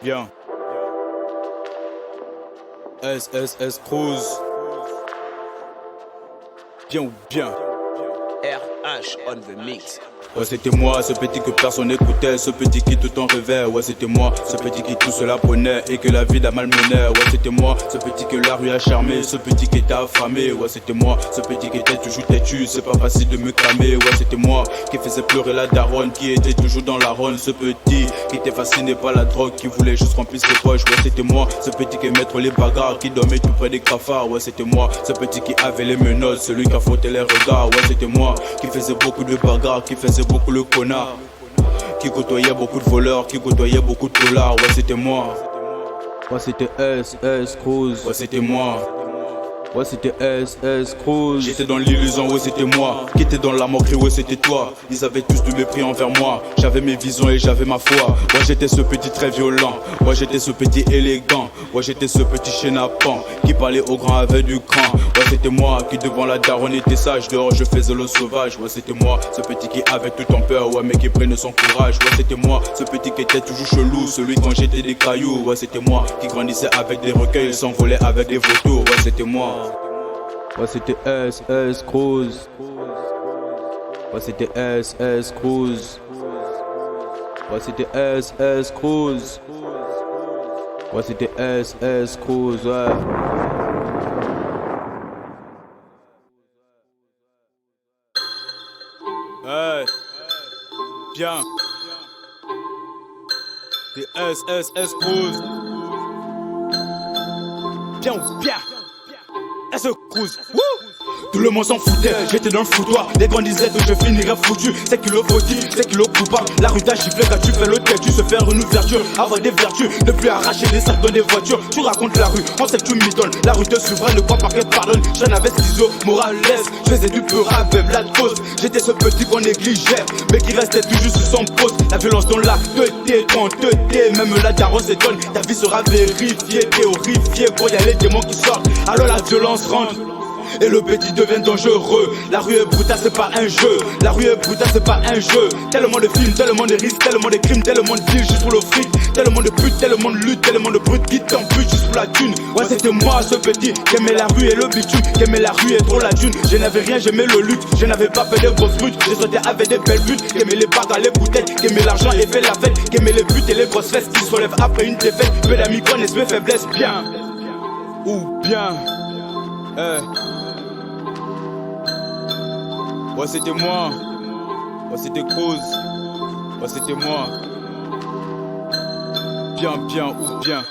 Bien. SSS Cruise. Bien ou bien. RH on the mix. Ouais, c'était moi, ce petit que personne n'écoutait, ce petit qui tout en rêvait. Ouais, c'était moi, ce petit qui tout cela prenait et que la vie la malmenait. Ouais, c'était moi, ce petit que la rue a charmé, ce petit qui était affamé. Ouais, c'était moi, ce petit qui était toujours têtu, c'est pas facile de me cramer. Ouais, c'était moi qui faisait pleurer la daronne, qui était toujours dans la ronde. Ce petit qui était fasciné par la drogue, qui voulait juste remplir ses poches. Ouais, c'était moi, ce petit qui aimait trop les bagarres, qui dormait tout près des cafards. Ouais, c'était moi, ce petit qui avait les menottes, celui qui affrontait les regards. Ouais, c'était moi qui faisait beaucoup de bagarres, qui faisait beaucoup le connard, qui côtoyait beaucoup de voleurs, qui côtoyait beaucoup de dollars. Ouais, c'était moi. Ouais, c'était SS Cruise. Ouais, c'était moi. Ouais, c'était SS Cruise. J'étais dans l'illusion, ouais, c'était moi. Qui était dans la moquerie, ouais, c'était toi. Ils avaient tous du mépris envers moi. J'avais mes visions et j'avais ma foi. Ouais, j'étais ce petit très violent. Ouais, j'étais ce petit élégant. Ouais, j'étais ce petit chenapan qui parlait au grand avec du cran. Ouais, c'était moi qui devant la daronne était sage. Dehors, je faisais le sauvage. Ouais, c'était moi, ce petit qui avait tout en peur. Ouais, mais qui prenait son courage. Ouais, c'était moi, ce petit qui était toujours chelou. Celui quand j'étais des cailloux. Ouais, c'était moi qui grandissait avec des recueils. S'envolait avec des vautours. Ouais, c'était moi. Ouais, c'était SS Cruise. Ouais, c'était SS Cruise. Ouais, c'était SS Cruise. Ouais, c'était SS Cruise, ouais. Hey, bien. C'est SSS Cruise. Bien ou bien? SS Cruise. Wouh! Tout le monde s'en foutait, j'étais dans le foutoir. Les grands disaient que je finirais foutu. C'est qui le fautif, c'est qui le coupable. La rue t'a giflé quand tu fais le têtu. Se faire une ouverture, avoir des vertus. Ne plus arracher des sacs dans des voitures. Tu racontes la rue, on sait que tu m'idonnes. La rue te suivra, ne crois pas qu'elle pardonne. J'en avais schizo, Morales. Je faisais du peur avec la cause. J'étais ce petit qu'on négligeait, mais qui restait toujours sous son poste. La violence dans l'acte t'es, quand t'es. Même la daronne s'étonne. Ta vie sera vérifiée, t'es horrifié. Quand y'a les démons qui sortent, alors la violence rentre. Et le petit devient dangereux. La rue est brutale, c'est pas un jeu. La rue est brutale, c'est pas un jeu. Tellement de films, tellement de risques, tellement de crimes, tellement de deals juste pour le fric. Tellement de putes, tellement de lutte, tellement de brutes qui t'amputent juste pour la thune. Ouais, c'était moi ce petit qui aimait la rue et le bitume, qui aimait la rue et trop la thune. Je n'avais rien, j'aimais le lutte. Je n'avais pas fait de grosses brutes. J'ai sauté avec des belles buttes, qui aimait les bagarres, les bouteilles, qui aimait l'argent et fait la fête, qui aimait les buts et les grosses fesses, qui se relèvent après une défaite. Peu d'amis connaissent mes faiblesses bien. Ou bien. Ouais, c'était moi. Ouais, c'était Cruise. Ouais, c'était moi. Bien, bien ou bien.